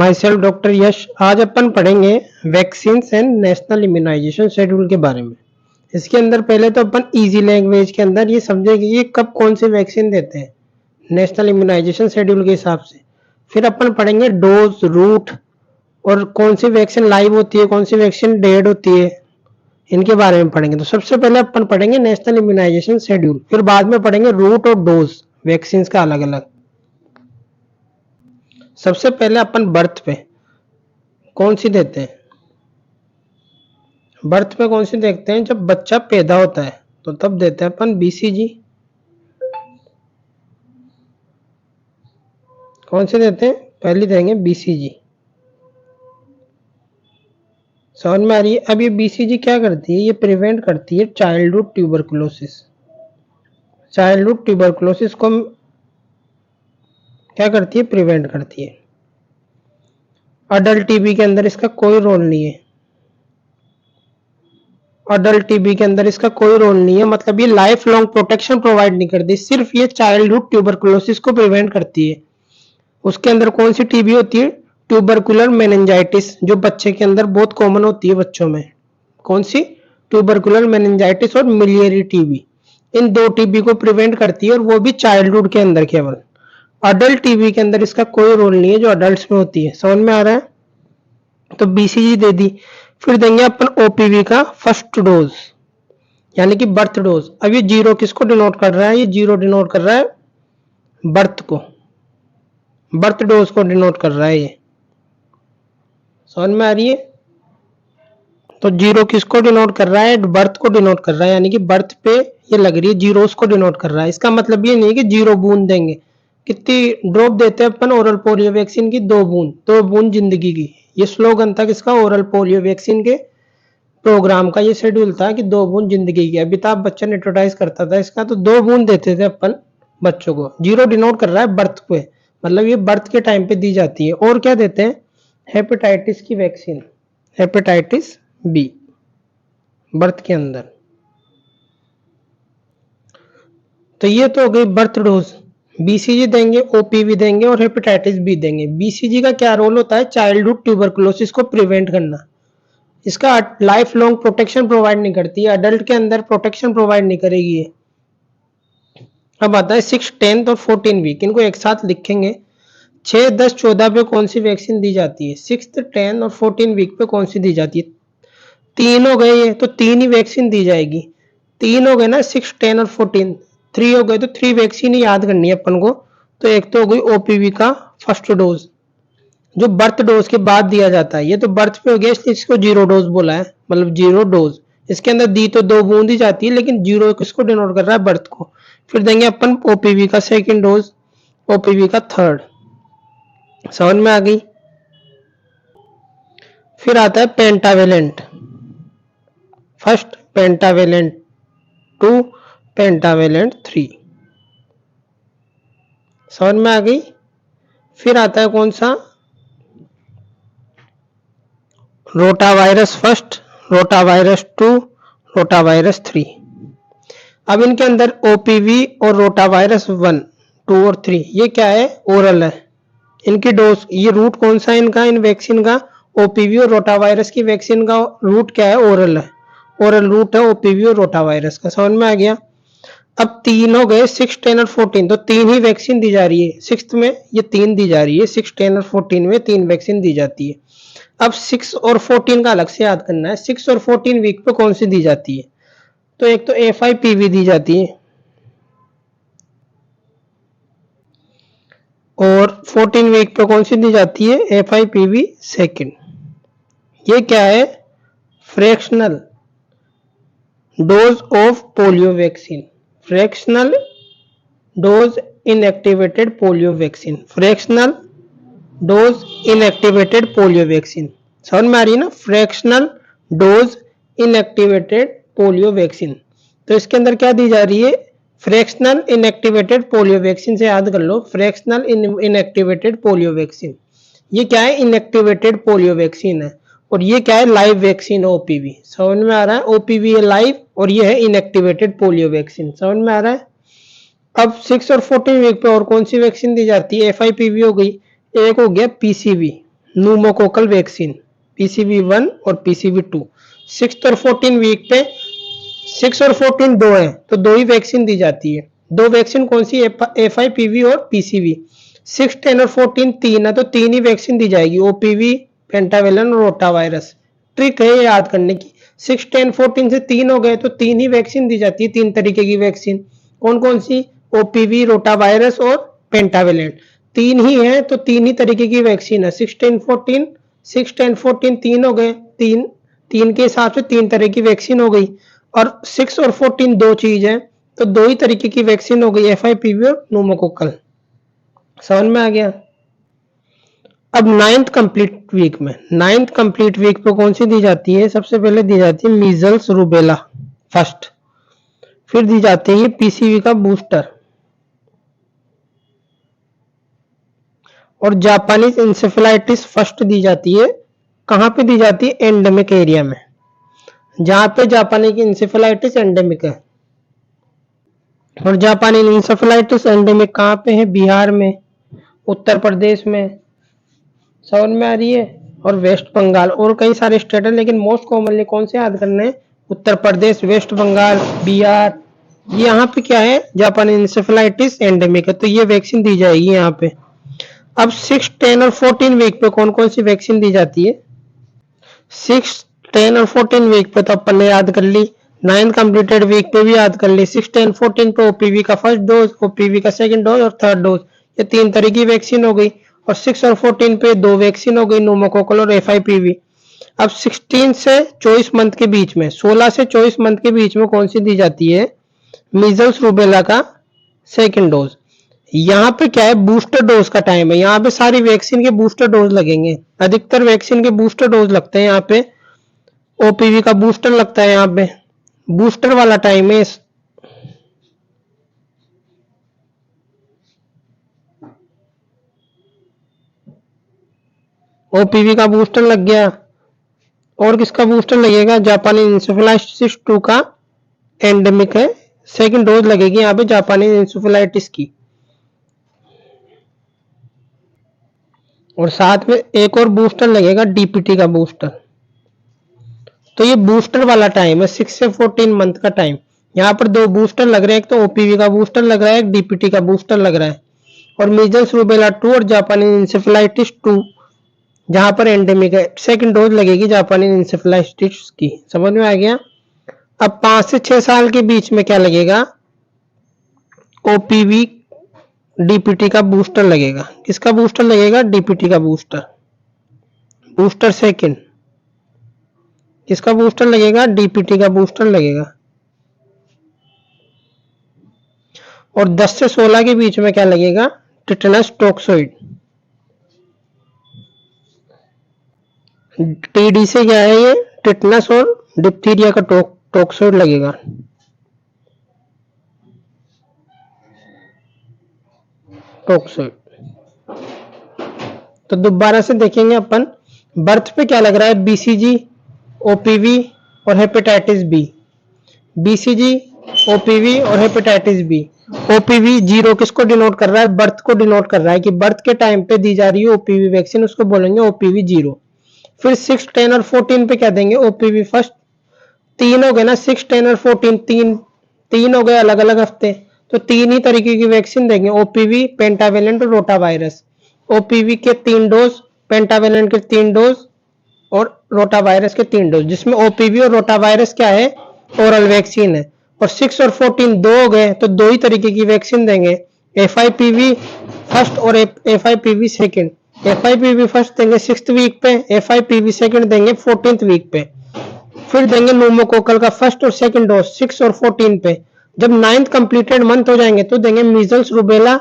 My self doctor यश। आज अपन पढ़ेंगे vaccine and national immunisation schedule के बारे में। इसके अंदर पहले तो अपन इजी लैंग्वेज के अंदर ये समझेंगे कि कब कौन सी वैक्सीन देते हैं नेशनल इम्यूनाइजेशन शेड्यूल के हिसाब से। फिर अपन पढ़ेंगे डोज, रूट और कौन सी वैक्सीन लाइव होती है, कौन सी वैक्सीन डेड होती है, इनके बारे में पढ़ेंगे। तो सबसे पहले अपन पढ़ेंगे नेशनल इम्यूनाइजेशन शेड्यूल, फिर बाद में पढ़ेंगे रूट और डोज वैक्सीन का अलग अलग। सबसे पहले अपन बर्थ पे कौन सी देते हैं, बर्थ पे कौन सी देखते हैं, जब बच्चा पैदा होता है तो तब देते हैं अपन बीसीजी। कौन से देते हैं, पहले देंगे बीसीजी। समझ में आ रही है। अब ये बीसीजी क्या करती है, ये प्रिवेंट करती है चाइल्डहुड ट्यूबरकुलोसिस। चाइल्डहुड ट्यूबरकुलोसिस को क्या करती है, प्रिवेंट करती है। अडल्ट टीबी के अंदर इसका कोई रोल नहीं है, अडल्ट टीबी के अंदर इसका कोई रोल नहीं है, मतलब ये लाइफ लॉन्ग प्रोटेक्शन प्रोवाइड नहीं करती, सिर्फ ये चाइल्डहुड ट्यूबरकुलोसिस को प्रिवेंट करती है। उसके अंदर कौन सी टीबी होती है, ट्यूबरकुलर मेनिंजाइटिस, जो बच्चे के अंदर बहुत कॉमन होती है बच्चों में। कौन सी, ट्यूबरकुलर मेनिंजाइटिस और मिलियरी टीबी। इन दो टीबी को प्रिवेंट करती है और वो भी चाइल्डहुड के अंदर केवल। अडल्ट टीबी के अंदर इसका कोई रोल नहीं है जो अडल्ट में होती है। समझ में आ रहा है। तो बीसीजी दे दी। फिर देंगे अपन ओपीवी का फर्स्ट डोज यानी कि बर्थ डोज। अब ये जीरो किसको डिनोट कर रहा है, ये जीरो डिनोट कर रहा है बर्थ को, बर्थ डोज को डिनोट कर रहा है ये। समझ में आ रही है। तो जीरो किसको डिनोट कर रहा है, बर्थ को डिनोट कर रहा है, यानी कि बर्थ पे ये लग रही है जीरो उसको डिनोट कर रहा है। इसका मतलब ये नहीं कि जीरो बूंद देंगे। कितनी ड्रॉप देते हैं अपन ओरल पोलियो वैक्सीन की, 2 बूंद, 2 बूंद जिंदगी की। ये स्लोगन था किसका, ओरल पोलियो वैक्सीन के प्रोग्राम का ये शेड्यूल था कि 2 बूंद जिंदगी की। अमिताभ बच्चन एडवर्टाइज करता था इसका, तो 2 बूंद देते थे अपन बच्चों को। जीरो डिनोट कर रहा है बर्थ पे, मतलब ये बर्थ के टाइम पे दी जाती है। और क्या देते हैं, हेपेटाइटिस की वैक्सीन, हेपेटाइटिस बी बर्थ के अंदर। तो ये तो हो गई बर्थ डोज। बीसीजी देंगे, ओपीवी देंगे और हेपेटाइटिस बी देंगे। बीसीजी का क्या रोल होता है, चाइल्डहुड ट्यूबरकुलोसिस को प्रिवेंट करना। इसका लाइफ लॉन्ग प्रोटेक्शन प्रोवाइड नहीं करती है, अडल्ट के अंदर प्रोटेक्शन प्रोवाइड नहीं करेगी ये। अब आता है 6, 10 और 14 वीक, इनको एक साथ लिखेंगे। 6, 10, 14 पे कौन सी वैक्सीन दी जाती है, 6, 10 और 14 वीक पे कौन सी दी जाती है। 3 हो गए ये, तो 3 ही वैक्सीन दी जाएगी। 3 हो गए ना, 6, 10 और 14। 3 हो गए तो 3 वैक्सीन ही याद करनी है अपन को। तो एक तो हो गई ओपीवी का फर्स्ट डोज, जो बर्थ डोज के बाद दिया जाता है। ये तो बर्थ पे हो गया, इसलिए इसको जीरो डोज बोला है, मतलब जीरो डोज। इसके अंदर दी तो 2 बूंद ही जाती है, लेकिन जीरो किसको डिनोट कर रहा है, बर्थ को। फिर देंगे अपन ओपीवी का सेकंड डोज, ओपीवी का थर्ड। समझ में आ गई। फिर आता है पेंटावेलेंट फर्स्ट, पेंटावेलेंट 2, पेंटावेलेंट 3। समझ में आ गई। फिर आता है कौन सा, रोटावायरस फर्स्ट, रोटावायरस 2, रोटावायरस 3। अब इनके अंदर ओपीवी और रोटावायरस 1, 2 और 3 ये क्या है, ओरल है। इनकी डोज, ये रूट कौन सा है इनका, इन वैक्सीन का, ओपीवी और रोटावायरस की वैक्सीन का रूट क्या है, ओरल है। ओरल रूट है ओपीवी और रोटावायरस का। समझ में आ गया। अब 3 हो गए, 6, 10 और 14, तो 3 ही वैक्सीन दी जा रही है। 6th में ये 3 दी जा रही है, 6, 10 और 14 में 3 वैक्सीन दी जाती है। अब 6 और 14 का अलग से याद करना है। 6 और 14 वीक पे कौन सी दी जाती है, तो एक तो FIPV दी जाती है और 14 वीक पे कौन सी दी जाती है, FIPV सेकेंड। ये क्या है, fractional dose of polio vaccine, fractional dose inactivated polio vaccine, fractional dose inactivated polio vaccine. समझ में आ रही है ना, fractional dose inactivated polio vaccine. तो इसके अंदर क्या दी जा रही है, फ्रैक्शनल इनएक्टिवेटेड पोलियो वैक्सीन से याद कर लो, फ्रैक्शनल इनएक्टिवेटेड पोलियो वैक्सीन। ये क्या है, इनएक्टिवेटेड पोलियो वैक्सीन है। और ये क्या है, लाइव वैक्सीन ओपीवी। समझ में आ रहा है, ओपीवी है लाइव और ये है इनएक्टिवेटेड पोलियो वैक्सीन। समझ में आ रहा है। अब 6 और 14 वीक पे और कौन सी वैक्सीन दी जाती है, FIPV हो गई, एक हो गया PCV, न्यूमोकोकल वैक्सीन PCV1 और PCV2। 6 और 14 वीक पे 6 और 14 दो है तो दो ही वैक्सीन दी जाती है। दो वैक्सीन कौन सी? FIPV और PCV। 6, 10 और 14 तीन है तो तीन ही वैक्सीन दी जाएगी, OPV, पेंटावेलन और रोटा वायरस। ट्रिक है ये याद करने की। 6, 10, 14 से तीन हो गए तो तीन ही वैक्सीन दी जाती है, तीन तरीके की वैक्सीन। कौन कौन सी? OPV, रोटा वायरस और पेंटावेलेंट। तीन ही है तो तीन ही तरीके की वैक्सीन है। 6, 10, 14, 6, 10, 14 तीन हो गए, तीन तीन के हिसाब से तीन तरह की वैक्सीन हो गई। और 6 और 14 दो चीज है तो दो ही तरीके की वैक्सीन हो गई, FIPV और न्यूमोकोकल। समझ में आ गया? अब नाइन्थ कंप्लीट वीक पे कौन सी दी जाती है? सबसे पहले दी जाती है मीजल्स रूबेला फर्स्ट, फिर दी जाती है PCV का बूस्टर और जापानीज इंसेफेलाइटिस फर्स्ट दी जाती है। कहां पे दी जाती है? एंडेमिक एरिया में, जहां पे जापानी की इंसेफेलाइटिस एंडेमिक है। और जापानी इंसेफेलाइटिस एंडेमिक कहां पे है? बिहार में, उत्तर प्रदेश में, समझ में आ रही है, और वेस्ट बंगाल, और कई सारे स्टेट है लेकिन मोस्ट कॉमनली कौन से याद करने हैं? उत्तर प्रदेश, वेस्ट बंगाल, बिहार। ये यहाँ पे क्या है? जापानी इंसेफेलाइटिस एंडेमिक है तो ये वैक्सीन दी जाएगी यहाँ पे। अब 6, 10 और 14 वीक पे कौन कौन सी वैक्सीन दी जाती है? 6, 10 और 14 वीक पे तो अपन ने याद कर ली, 9 कंप्लीटेड वीक पे भी याद कर ली। 6, 10, 14 पे OPV का फर्स्ट डोज, OPV का सेकंड डोज और थर्ड डोज, ये तीन तरह की वैक्सीन हो गई। और 6 और 14 पे दो वैक्सीन हो गई, न्यूमोकोकल और FIPV। अब 16 से 24 मंथ के बीच में, 16 से 24 मंथ के बीच में कौन सी दी जाती है? मीजल्स रूबेला का सेकंड डोज। यहाँ पे क्या है? बूस्टर डोज का टाइम है, यहाँ पे सारी वैक्सीन के बूस्टर डोज लगेंगे, अधिकतर वैक्सीन के बूस्टर डोज लगते हैं यहाँ पे। OPV का बूस्टर लगता है यहाँ पे, बूस्टर वाला टाइम है। OPV का बूस्टर लग गया, और किसका बूस्टर लगेगा? जापानी इंसेफेलाइटिस 2 का एंडेमिक है, सेकंड डोज लगेगी यहाँ पे जापानी इंसेफेलाइटिस की। और साथ में एक और बूस्टर लगेगा, DPT का बूस्टर। तो ये बूस्टर वाला टाइम है, 6 से 14 मंथ का टाइम। यहाँ पर दो बूस्टर लग रहे हैं, एक तो OPV का बूस्टर लग रहा है, एक DPT का बूस्टर लग रहा है। और मीजल्स रूबेला 2 और जापानी इंसेफेलाइटिस 2 जहां पर एंडेमिक है, सेकंड डोज लगेगी जापानी इंसेफेलाइटिस की। समझ में आ गया? अब 5 से 6 साल के बीच में क्या लगेगा? OPV DPT का बूस्टर लगेगा। किसका बूस्टर लगेगा? DPT का बूस्टर, बूस्टर सेकंड। किसका बूस्टर लगेगा? DPT का बूस्टर लगेगा। और 10 से 16 के बीच में क्या लगेगा? Tetanus toxoid. TD से क्या है? ये टिटेनस और डिप्थीरिया का टॉक्सोइड लगेगा। टॉक्सोइड। तो दोबारा से देखेंगे अपन, बर्थ पे क्या लग रहा है? BCG, OPV और हेपेटाइटिस बी। BCG, OPV और हेपेटाइटिस बी। OPV जीरो किसको डिनोट कर रहा है? बर्थ को डिनोट कर रहा है कि बर्थ के टाइम पे दी जा रही है OPV वैक्सीन, उसको बोलेंगे OPV जीरो। फिर 6, 10 और 14 पे क्या देंगे? OPV first. तीन हो गए ना, 6, 10 और 14, तीन तीन हो गए अलग अलग हफ्ते, तो तीन ही तरीके की वैक्सीन देंगे, OPV, पेंटावेलेंट और रोटा वायरस। OPV के 3 डोज, पेंटावेलेंट के 3 डोज और रोटा वायरस के 3 डोज, जिसमें OPV और रोटा वायरस क्या है? ओरल वैक्सीन है। और 6 और 14 दो हो गए तो दो ही तरीके की वैक्सीन देंगे, FIPV फर्स्ट और FIPV सेकंड। FIPV फर्स्ट देंगे 6th वीक पे, FIPV सेकंड देंगे 14th वीक पे। फिर देंगे न्यूमोकोकल का फर्स्ट और सेकंड डोज 6 और 14 पे। जब 9th कंप्लीटेड मंथ हो जाएंगे तो देंगे मीजल्स रूबेला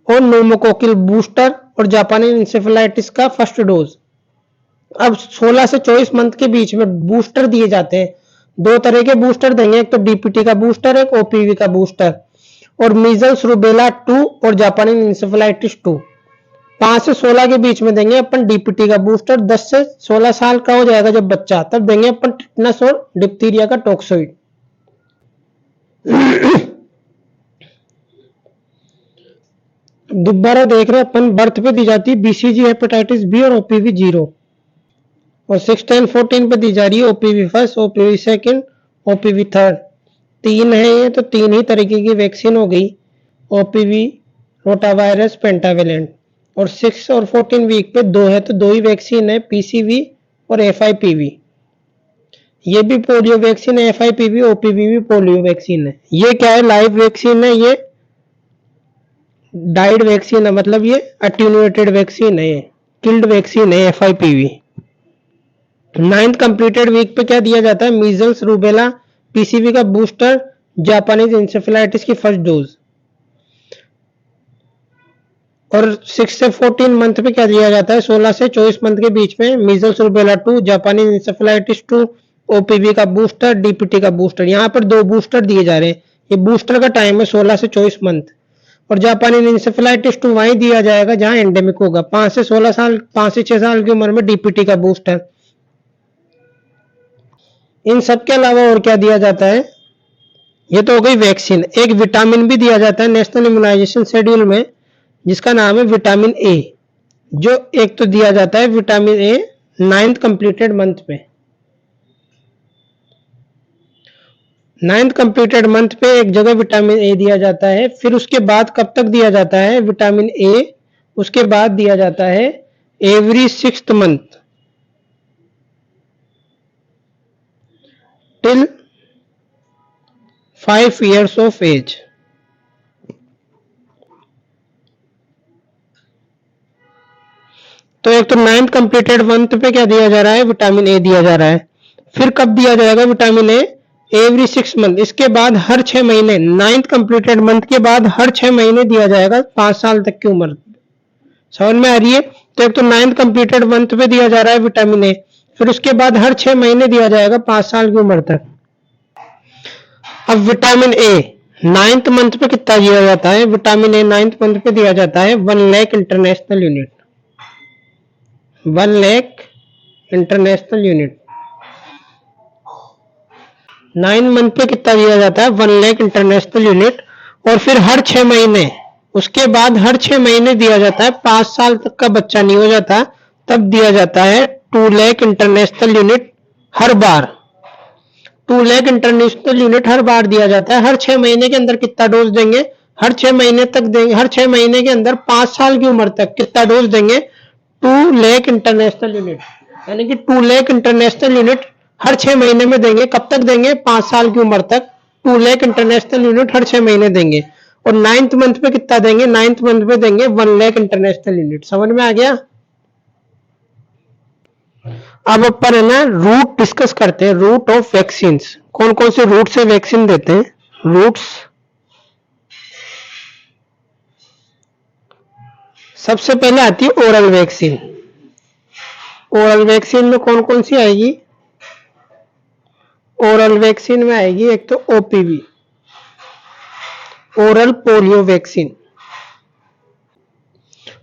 और न्यूमोकोकल बूस्टर और जापानी इंसेफेलाइटिस का फर्स्ट डोज। अब 16 से 24 मंथ के बीच में बूस्टर दिए जाते हैं, दो तरह के बूस्टर देंगे, एक तो DPT का बूस्टर, एक OPV का बूस्टर। और मीजल्स रूबेला 2 और जापानी इंसेफेलाइटिस 2। 5 से 16 के बीच में देंगे अपन DPT का बूस्टर। 10 से 16 साल का हो जाएगा जब बच्चा, तब देंगे अपन टिटनस और डिप्थीरिया का टॉक्सोइड। दोबारा देख रहे हैं अपन, बर्थ पे दी जाती है बीसीजी हेपेटाइटिस बी और ओपीवी 0, और 6, 10, 14 पे दी जा रही है OPV first, OPV second, OPV third. तीन है ये, तो तीन ही तरीके की वैक्सीन हो गई, ओपीवी, रोटावायरस, पेंटावेलेंट। और 6 और 14 वीक पे दो है, तो दो ही वैक्सीन है, पीसीवी और एफआईपीवी। ये भी पोलियो वैक्सीन है, एफआईपीवी, ओपीवी भी पोलियो वैक्सीन है। ये क्या है, लाइव वैक्सीन है, ये डाइड वैक्सीन है, मतलब ये अट्यूनुएटेड वैक्सीन है, ये किल्ड वैक्सीन है एफआईपीवी। 9th कंप्लीटेड वीक पे क्या दिया जाता है, मीजल्स, रूबेला, पीसीवी का बूस्टर, जापानीज इंसेफेलाइटिस की फर्स्ट डोज। और 6 से 14 मंथ पे क्या दिया जाता है, 16 से 24 मंथ के बीच में measles, rubella 2, Japanese encephalitis 2, OPV का बूस्टर, डीपीटी का बूस्टर। यहाँ पर दो बूस्टर दिए जा रहे हैं, ये बूस्टर का टाइम है 16 से 24 मंथ। और जापानी इंसेफेलाइटिस 2 वहीं दिया जाएगा जहां एंडेमिक होगा, 5 से 16 साल, 5 से 6 साल की उम्र में डीपीटी का बूस्टर। इन सब के अलावा और क्या दिया जाता है, ये तो हो गई वैक्सीन। एक विटामिन भी दिया जाता है नेशनल इम्यूनाइजेशन शेड्यूल में, जिसका नाम है विटामिन ए। जो एक तो दिया जाता है vitamin A 9th completed month पे, 9th कंप्लीटेड मंथ पे एक जगह विटामिन ए दिया जाता है। फिर उसके बाद कब तक दिया जाता है विटामिन ए, उसके बाद दिया जाता है every 6th month till 5 years of age। तो एक तो 9th कंप्लीटेड मंथ पे क्या दिया जा रहा है, विटामिन ए दिया जा रहा है। फिर कब दिया जाएगा विटामिन ए, एवरी 6 मंथ। इसके बाद हर 6 महीने, 9th कंप्लीटेड मंथ के बाद हर 6 महीने दिया जाएगा 5 साल तक की उम्र। समझ में आ रही है। तो एक तो 9th कंप्लीटेड मंथ पे दिया जा रहा है विटामिन ए, फिर उसके बाद हर 6 महीने दिया जाएगा 5 साल की उम्र तक। अब विटामिन ए 9th मंथ पे कितना दिया जाता है, विटामिन ए 9th मंथ पे दिया जाता है 1 lakh international unit, 1 lakh international unit. 9 month पे कितना दिया जाता है, 1 लाख इंटरनेशनल यूनिट। और फिर हर 6 महीने, उसके बाद हर 6 महीने दिया जाता है, 5 साल तक का बच्चा नहीं हो जाता तब दिया जाता है 2 लाख इंटरनेशनल यूनिट हर बार। 2 लाख इंटरनेशनल यूनिट हर बार दिया जाता है। हर 6 महीने के अंदर कितना डोज देंगे, हर 6 महीने तक देंगे, हर 6 महीने के अंदर 5 साल की उम्र तक कितना डोज देंगे, 2 लाख इंटरनेशनल यूनिट। यानी कि 2 लाख इंटरनेशनल यूनिट हर 6 महीने में देंगे। कब तक देंगे, 5 साल की उम्र तक 2 लाख इंटरनेशनल यूनिट हर 6 महीने देंगे। और 9th मंथ पे कितना देंगे, 9th मंथ पे देंगे 1 लाख इंटरनेशनल यूनिट। समझ में आ गया। अब अपन है ना रूट डिस्कस करते हैं, रूट ऑफ वैक्सीन। कौन कौन से रूट से वैक्सीन देते हैं, रूट्स। सबसे पहले आती है ओरल वैक्सीन। ओरल वैक्सीन में कौन कौन सी आएगी, ओरल वैक्सीन में आएगी एक तो OPV, oral polio vaccine.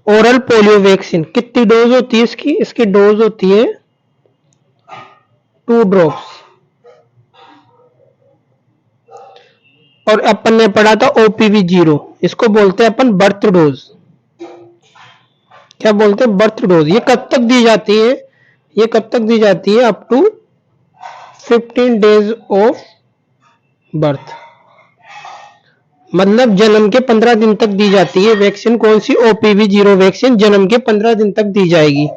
Oral polio vaccine कितनी डोज होती है इसकी, इसकी डोज होती है 2 ड्रॉप्स। और अपन ने पढ़ा था ओपीवी 0, इसको बोलते हैं अपन बर्थ डोज। क्या बोलते हैं, बर्थ डोज। ये कब तक दी जाती है, ये कब तक दी जाती है, up to 15 days of birth, मतलब जन्म के 15 दिन तक दी जाती है वैक्सीन। कौन सी, ओपीवी 0 वैक्सीन जन्म के 15 दिन तक दी जाएगी।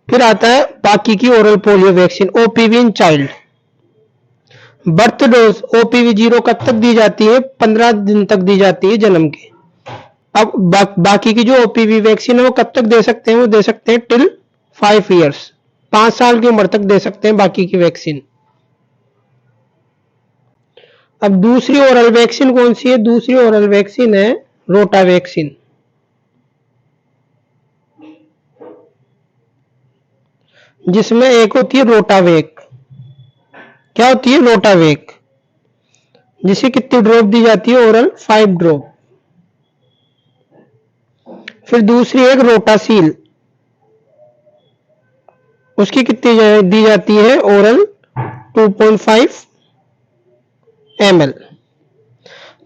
फिर आता है बाकी की oral polio vaccine, OPV in child. Birth dose OPV 0 कब तक दी जाती है, 15 दिन तक दी जाती है जन्म के। अब बाकी की जो ओपीवी वैक्सीन है वो कब तक दे सकते हैं, वो दे सकते हैं टिल 5 ईयर्स, 5 साल की उम्र तक दे सकते हैं बाकी की वैक्सीन। अब दूसरी ओरल वैक्सीन कौन सी है, दूसरी ओरल वैक्सीन है रोटा वैक्सीन। जिसमें एक होती है रोटावेक। क्या होती है, रोटावेक, जिसे कितनी ड्रॉप दी जाती है, ओरल 5 ड्रॉप। फिर दूसरी एक रोटासील, उसकी कितनी दी जाती है, ओरल 2.5 ml।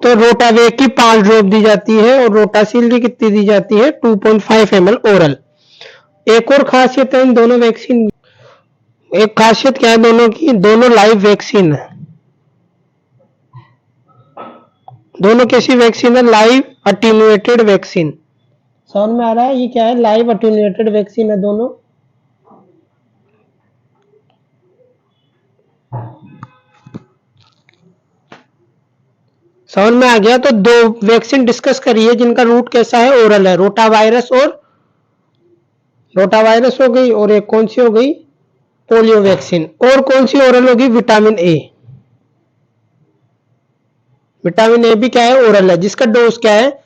तो रोटावेग की 5 ड्रॉप दी जाती है और रोटासील की कितनी दी जाती है 2.5 ml ओरल। एक और खासियत है इन दोनों वैक्सीन, एक खासियत क्या है दोनों की, दोनों लाइव वैक्सीन है। दोनों कैसी वैक्सीन है, लाइव अटेन्यूएटेड वैक्सीन। समझ में आ रहा है ये क्या है, लाइव अटेन्यूएटेड वैक्सीन है दोनों। समझ में आ गया। तो दो वैक्सीन डिस्कस करिए जिनका रूट कैसा है, ओरल है, रोटावायरस हो गई, और एक कौन सी हो गई, पोलियो वैक्सीन। और कौन सी ओरल होगी, विटामिन ए। विटामिन ए भी क्या है, ओरल है, जिसका डोज क्या है,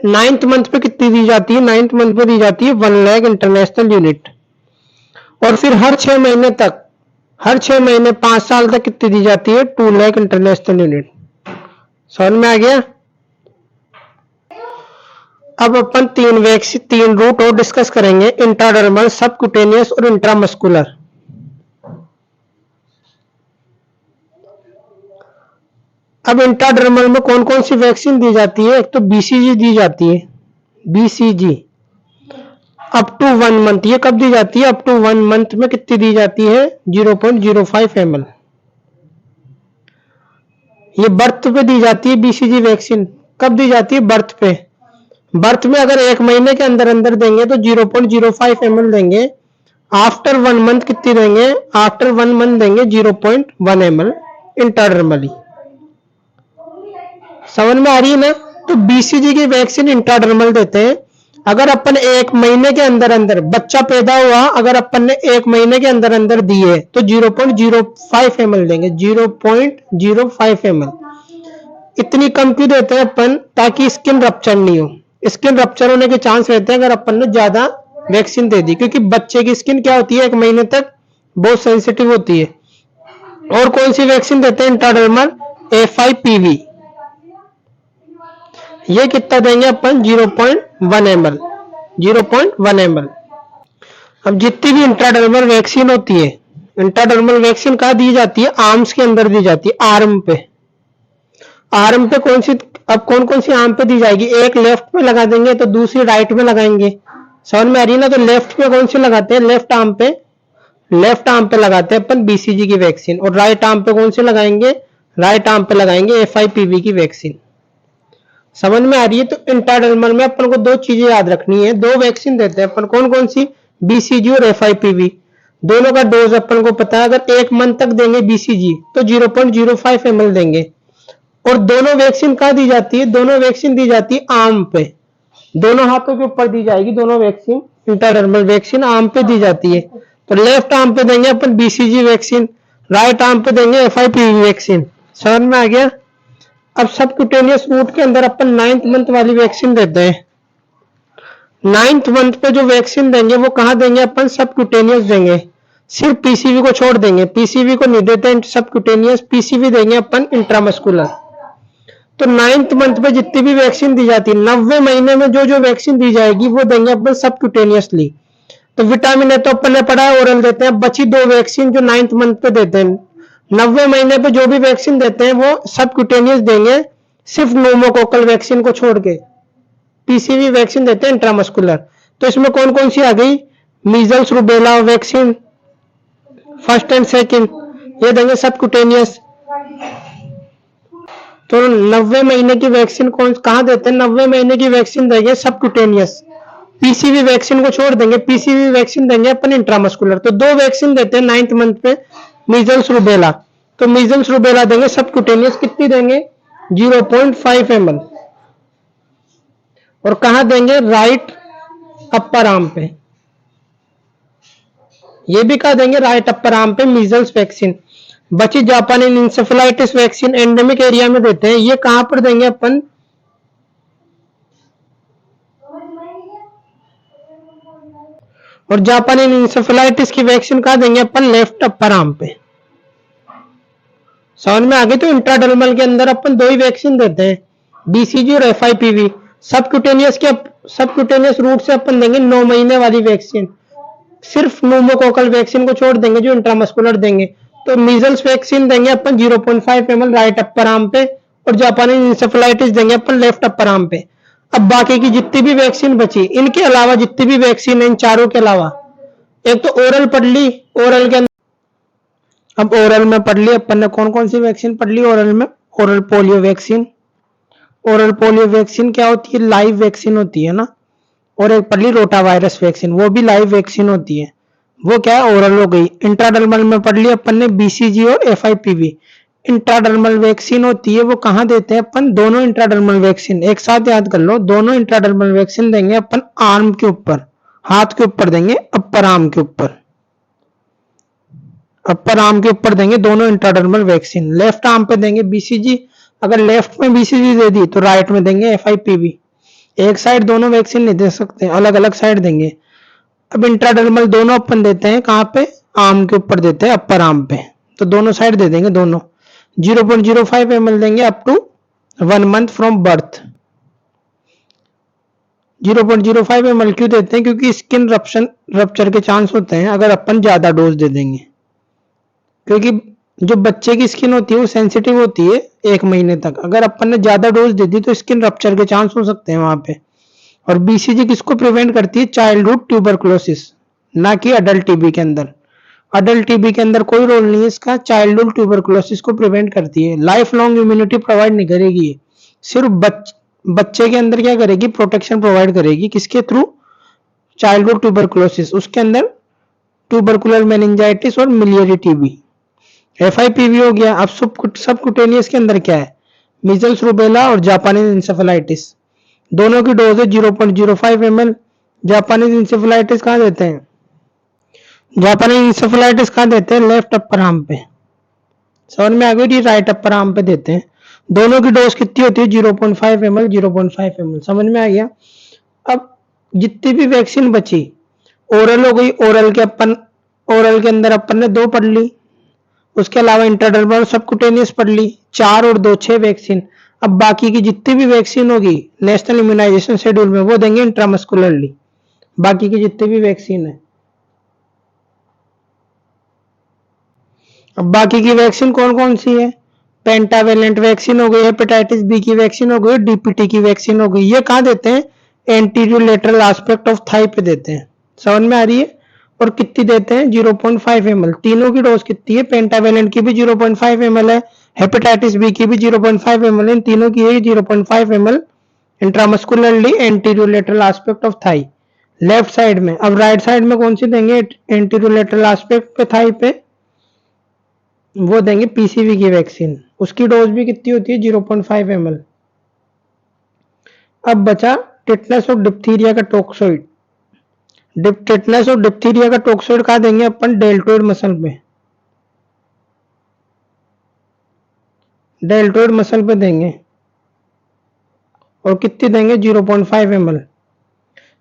9th मंथ पे कितनी दी जाती है, 9th मंथ पे दी जाती है 1 लाख इंटरनेशनल यूनिट। और फिर हर 6 महीने तक, हर 6 महीने 5 साल तक कितनी दी जाती है, 2 लाख इंटरनेशनल यूनिट। समझ में आ गया। अब अपन तीन रूट और डिस्कस करेंगे, इंट्राडर्मल, सबक्यूटेनियस और इंट्रामस्कुलर। अब इंट्राडर्मल में कौन कौन सी वैक्सीन दी जाती है, एक तो बीसीजी दी जाती है, बीसीजी अप टू 1 मंथ। ये कब दी जाती है, अप टू 1 मंथ में कितनी दी जाती है, 0.05 ml। ये बर्थ पे दी जाती है बीसीजी वैक्सीन। कब दी जाती है, बर्थ पे। बर्थ में अगर 1 महीने के अंदर अंदर देंगे तो 0.05 ml देंगे। आफ्टर 1 मंथ कितनी देंगे, आफ्टर 1 मंथ देंगे 0.1 ml इंट्राडर्मली। समझ में आ रही है ना। तो बीसीजी की वैक्सीन इंट्राडर्मल देते हैं। अगर अपन 1 महीने के अंदर अंदर बच्चा पैदा हुआ, अगर अपन ने 1 महीने के अंदर अंदर दिए तो 0.05 ml देंगे, 0.05 ml। इतनी कम क्यों देते हैं अपन, ताकि स्किन रप्चर नहीं हो। स्किन रप्चर होने के चांस रहते हैं अगर अपन ने ज्यादा वैक्सीन दे दी, क्योंकि बच्चे की स्किन क्या होती है, 1 महीने तक बहुत सेंसिटिव होती है। और कौन सी वैक्सीन देते हैं इंट्राडर्मल, FIPV। ये कितना देंगे अपन, 0.1 ml, 0.1 ml। अब जितनी भी इंट्राडर्मल वैक्सीन होती है, इंट्राडर्मल वैक्सीन कहाँ दी जाती है, आर्म्स के अंदर दी जाती है, आर्म पे। आर्म पे कौन सी, अब कौन कौन सी आर्म पे दी जाएगी, एक लेफ्ट पे लगा देंगे तो दूसरी राइट में लगाएंगे। समझ में आ रही है ना। तो लेफ्ट पे कौन सी लगाते हैं, लेफ्ट आर्म पे, लेफ्ट आर्म पे लगाते हैं अपन बीसीजी की वैक्सीन। और राइट आर्म पे कौन सी लगाएंगे, राइट आर्म पे लगाएंगे FIPV की वैक्सीन। समझ में आ रही है। तो इंट्राडर्मल में अपन को 2 चीजें याद रखनी है, 2 वैक्सीन देते हैं अपन, कौन कौन सी, बीसीजी और FIPV। दोनों का डोज अपन को पता है। अगर 1 मंथ तक देंगे बीसीजी तो 0.05 ml देंगे। और दोनों वैक्सीन कहाँ दी जाती है, दोनों वैक्सीन दी जाती है आर्म पे, दोनों हाथों के ऊपर दी जाएगी दोनों वैक्सीन। इंट्राडर्मल वैक्सीन आर्म पे दी जाती है। तो लेफ्ट आर्म पे देंगे अपन बीसीजी वैक्सीन, राइट आर्म पे देंगे FIPV वैक्सीन। समझ में आ गया। अब सबक्यूटेनियस रूट के अंदर अपन 9th मंथ वाली वैक्सीन देते हैं। 9th मंथ पे जो वैक्सीन देंगे वो कहाँ देंगे अपन, सबक्यूटेनियस देंगे। सिर्फ पीसीवी को छोड़ देंगे, पीसीवी को नहीं देते सबक्यूटेनियस, पीसीवी देंगे अपन इंट्रामस्कुलर। तो 9th मंथ पे जितनी भी वैक्सीन दी जाती है, 90 महीने में जो जो वैक्सीन दी जाएगी वो देंगे अपन सबक्यूटेनियसली। तो विटामिन ए तो अपन ने पढ़ा है ओरल देते हैं। बची 2 वैक्सीन जो 9th मंथ पे देते हैं, 90 महीने पे जो भी वैक्सीन देते हैं वो सबक्यूटेनियस देंगे, सिर्फ न्यूमोकोकल वैक्सीन को छोड़ के। पीसीवी वैक्सीन देते हैं इंट्रामस्कुलर। तो इसमें कौन कौन सी आ गई, measles rubella vaccine first and second, ये देंगे सबक्यूटेनियस। तो 90 महीने की वैक्सीन कौन कहाँ देते हैं, 90 महीने की वैक्सीन देंगे सबक्यूटेनियस, पीसीवी वैक्सीन को छोड़ देंगे, पीसीवी वैक्सीन देंगे अपन इंट्रामस्कुलर। तो 2 वैक्सीन देते हैं 9th मंथ पे, मीजल्स रूबेला। तो मीजल्स रूबेला देंगे सबक्यूटेनियस, कितनी देंगे, 0.5 ml। और कहां देंगे, राइट अपर आर्म पे। ये भी कहा देंगे, राइट अपर आर्म पे मीजल्स वैक्सीन। बची जापानी इंसेफेलाइटिस वैक्सीन एंडेमिक एरिया में देते हैं, ये कहां पर देंगे अपन, और जापानी इंसेफेलाइटिस की वैक्सीन कहां देंगे अपन, लेफ्ट अपर आर्म पे। समझ में आ गई। तो इंट्राडर्मल के अंदर अपन 2 ही वैक्सीन देते हैं, बीसीजी और FIPV। सबक्यूटेनियस रूट से अपन देंगे 9 महीने वाली वैक्सीन, सिर्फ न्यूमोकोकल वैक्सीन को छोड़ देंगे जो इंट्रामस्कुलर देंगे। तो मीजल्स वैक्सीन देंगे अपन 0.5 ml राइट अपर आर्म पे, और और जापानी इंसेफेलाइटिस देंगे अपन लेफ्ट अपर आर्म पे। अब बाकी की जितनी भी वैक्सीन बची, इनके अलावा जितनी भी वैक्सीन है इन चारों के अलावा, एक तो ओरल पढ़ ली, ओरल के अंदर अब ओरल में पढ़ ली अपन ने कौन कौन सी वैक्सीन पढ़ ली ओरल में। Oral polio vaccine, oral polio vaccine क्या होती है, लाइव वैक्सीन होती है ना। और एक पढ़ ली रोटा वायरस वैक्सीन, वो भी लाइव वैक्सीन होती है, वो क्या है ओरल हो गई। इंट्राडर्मल में पढ़ ली अपन ने बीसीजी और एफआईपीवी। इंट्राडर्मल वैक्सीन होती है वो कहाँ देते हैं अपन, दोनों इंट्राडर्मल वैक्सीन एक साथ याद कर लो, दोनों इंट्राडर्मल वैक्सीन देंगे अपन आर्म के ऊपर, हाथ के ऊपर देंगे, अपर आर्म के ऊपर, अपर आर्म के ऊपर देंगे दोनों इंट्राडर्मल वैक्सीन। लेफ्ट आर्म पे देंगे बीसीजी, अगर लेफ्ट में बीसीजी दे दी तो राइट में देंगे एफआईपीवी। एक साइड दोनों वैक्सीन नहीं दे सकते, अलग अलग साइड देंगे। अब इंट्राडर्मल दोनों अपन देते हैं कहाँ पे, आर्म के ऊपर देते हैं, अपर आर्म पे, तो दोनों साइड दे देंगे दोनों। 0.05 ml देंगे up to 1 month from birth. 0.05 ml क्यों देते हैं, क्योंकि स्किन रप्चर के चांस होते हैं अगर अपन ज्यादा डोज दे देंगे, क्योंकि जो बच्चे की स्किन होती है वो सेंसिटिव होती है 1 महीने तक, अगर अपन ने ज्यादा डोज दे दी तो स्किन रप्चर के चांस हो सकते हैं वहां पे। और बीसीजी किसको प्रिवेंट करती है, चाइल्डहुड ट्यूबरकुलोसिस, ना कि अडल्ट टीबी के अंदर। अडल्ट टीबी के अंदर कोई रोल नहीं है इसका, चाइल्डहुड ट्यूबरकुलोसिस को प्रिवेंट करती है। लाइफ लॉन्ग इम्यूनिटी प्रोवाइड नहीं करेगी ये, सिर्फ बच्चे के अंदर क्या करेगी, प्रोटेक्शन प्रोवाइड करेगी, किसके थ्रू, चाइल्डहुड ट्यूबरकुलोसिस, उसके अंदर ट्यूबरकुलर मेनिंजाइटिस और मिलियरी टीबी। एफआईपीवी हो गया। अब सबकुटेनियस के अंदर क्या है, मीजल्स रूबेला और जापानीज इंसेफेलाइटिस, दोनों की डोज है 0.05 ml। जापानीज इंसेफेलाइटिस कहाँ देते हैं, जापानीज इंसेफेलाइटिस कहाँ देते हैं, लेफ्ट अपर आर्म पे, समझ में आ गई, राइट अपर आर्म पे देते हैं। दोनों की डोज कितनी होती है, 0.5 ml 0.5 ml, समझ में आ गया। अब जितनी भी वैक्सीन बची, ओरल हो गई, ओरल के अंदर अपन ने 2 पढ़ ली, उसके अलावा इंट्राडर्मल और सबकुटेनियस पढ़ ली, 4 और 2 6 वैक्सीन। अब बाकी की जितनी भी वैक्सीन होगी नेशनल इम्यूनाइजेशन शेड्यूल में वो देंगे इंट्रामस्कुलरली, बाकी की जितनी भी वैक्सीन है। अब बाकी की वैक्सीन कौन कौन सी है, पेंटावेलेंट वैक्सीन हो गई, हेपेटाइटिस बी की वैक्सीन हो गई, डीपीटी की वैक्सीन हो गई। ये कहाँ देते हैं, anterior lateral aspect of thigh पे देते हैं, समझ में आ रही है। और कितनी देते हैं, 0.5 ml। तीनों की डोज कितनी है, पेंटावेलेंट की भी 0.5 ml है, हेपेटाइटिस बी की भी 0.5 ml है, इन तीनों की है 0.5 ml intramuscularly anterior lateral aspect of thigh, left side में। अब राइट साइड में कौन सी देंगे, एंटीरियर लेटरल एस्पेक्ट पे थाई पे, वो देंगे पीसीवी की वैक्सीन, उसकी डोज भी कितनी होती है, 0.5 ml। अब बचा टिटनेस और डिप्थीरिया का टोक्सोइड। टिटनेस और डिप्थीरिया का टोक्सोइड कहाँ देंगे अपन, डेल्टोइड मसल पे, डेल्टोइड मसल पे देंगे। और कितनी देंगे, 0.5 ml।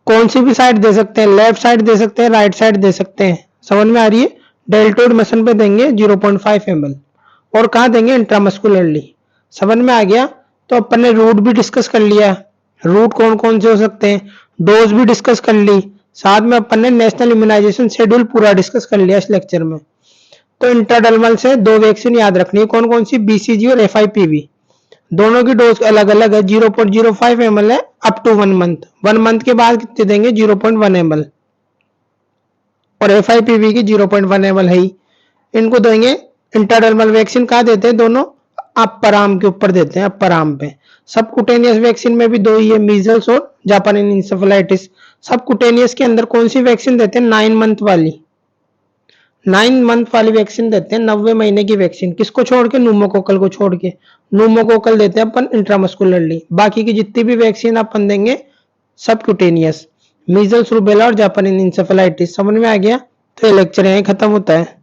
कौन सी भी साइड दे सकते हैं, लेफ्ट साइड दे सकते हैं, राइट साइड दे सकते हैं, समझ में आ रही है। डेल्टोइड मसल पे देंगे 0.5 ml। और कहाँ देंगे, इंट्रामस्कुलरली, समझ में आ गया। तो अपन ने रूट भी डिस्कस कर लिया, रूट कौन कौन से हो सकते हैं, डोज भी डिस्कस कर ली, साथ में अपन ने नेशनल इम्यूनाइजेशन शेड्यूल पूरा डिस्कस कर लिया इस लेक्चर में। तो इंट्राडर्मल से 2 वैक्सीन याद रखनी है, कौन कौन सी, बीसीजी और एफआईपीवी। दोनों की डोज अलग अलग है, 0.05 ml है अप टू 1 month। 1 month के बाद कितने देंगे, 0.1 ml। और एफआईपीवी की 0.1 ml है ही। इनको देंगे। इंट्राडर्मल वैक्सीन कहाँ देते हैं, दोनों अपर आर्म के ऊपर देते हैं, अपर आर्म पे। सबकुटेनियस वैक्सीन में भी 2 ही है, मीजल्स और जापानी इंसेफेलाइटिस। सबकुटेनियस के अंदर कौन सी वैक्सीन देते हैं, 9 month वाली, 9 month वाली वैक्सीन देते हैं, 90 महीने की वैक्सीन, किसको छोड़ के, न्यूमोकोकल को छोड़ के। न्यूमोकोकल देते हैं अपन इंट्रामस्कुलरली, बाकी की जितनी भी वैक्सीन अपन देंगे सबक्यूटेनियस, मीजल्स रूबेला और जापानी इंसेफेलाइटिस, समझ में आ गया। तो ये लेक्चर यहीं खत्म होता है।